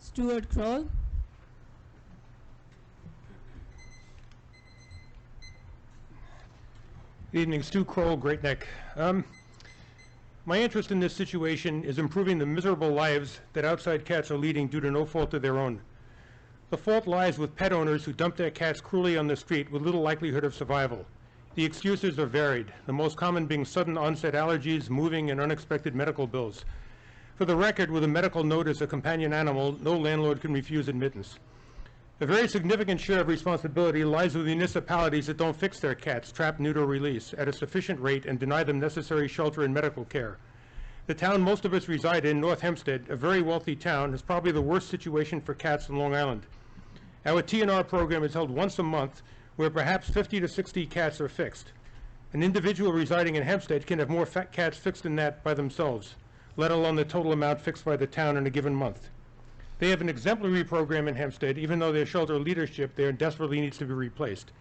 Stuart Kroll. Good evening, Stu Kroll, Great Neck. My interest in this situation is improving the miserable lives that outside cats are leading due to no fault of their own. The fault lies with pet owners who dump their cats cruelly on the street with little likelihood of survival. The excuses are varied, the most common being sudden onset allergies, moving, and unexpected medical bills. For the record, with a medical note as a companion animal, no landlord can refuse admittance. A very significant share of responsibility lies with municipalities that don't fix their cats, trap, neuter, release, at a sufficient rate and deny them necessary shelter and medical care. The town most of us reside in, North Hempstead, a very wealthy town, has probably the worst situation for cats in Long Island. Our TNR program is held once a month, where perhaps 50 to 60 cats are fixed. An individual residing in Hempstead can have more cats fixed than that by themselves, let alone the total amount fixed by the town in a given month. They have an exemplary program in Hempstead, even though their shelter leadership there desperately needs to be replaced.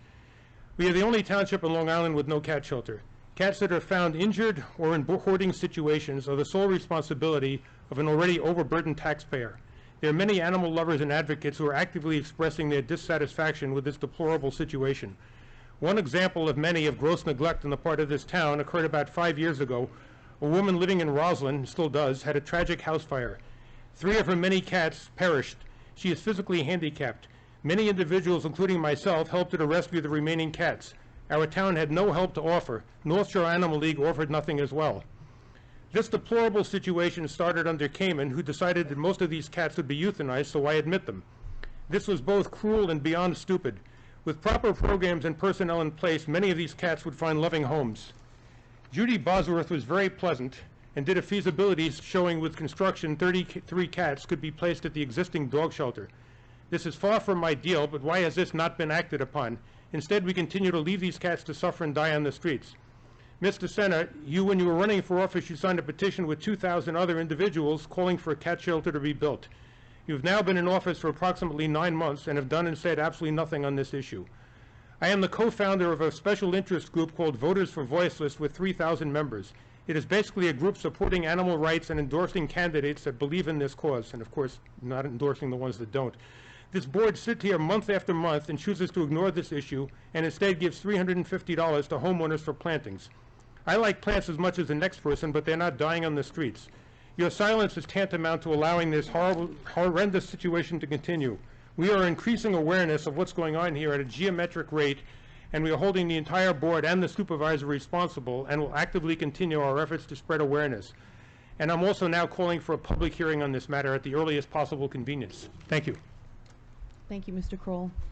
We are the only township in Long Island with no cat shelter. Cats that are found injured or in hoarding situations are the sole responsibility of an already overburdened taxpayer. There are many animal lovers and advocates who are actively expressing their dissatisfaction with this deplorable situation. One example of many of gross neglect on the part of this town occurred about 5 years ago. A woman living in Roslyn, still does, had a tragic house fire. 3 of her many cats perished. She is physically handicapped. Many individuals, including myself, helped her to rescue the remaining cats. Our town had no help to offer. North Shore Animal League offered nothing as well. This deplorable situation started under Cayman, who decided that most of these cats would be euthanized, so I admit them. This was both cruel and beyond stupid. With proper programs and personnel in place, many of these cats would find loving homes. Judy Bosworth was very pleasant and did a feasibility showing with construction 33 cats could be placed at the existing dog shelter. This is far from ideal, but why has this not been acted upon? Instead, we continue to leave these cats to suffer and die on the streets. Mr. Senna, when you were running for office, you signed a petition with 2,000 other individuals calling for a cat shelter to be built. You've now been in office for approximately 9 months and have done and said absolutely nothing on this issue. I am the co-founder of a special interest group called Voters for Voiceless with 3,000 members. It is basically a group supporting animal rights and endorsing candidates that believe in this cause, and of course, not endorsing the ones that don't. This board sits here month after month and chooses to ignore this issue and instead gives $350 to homeowners for plantings. I like plants as much as the next person, but they're not dying on the streets. Your silence is tantamount to allowing this horrendous situation to continue. We are increasing awareness of what's going on here at a geometric rate, and we are holding the entire board and the supervisor responsible and will actively continue our efforts to spread awareness. And I'm also now calling for a public hearing on this matter at the earliest possible convenience. Thank you. Thank you, Mr. Kroll.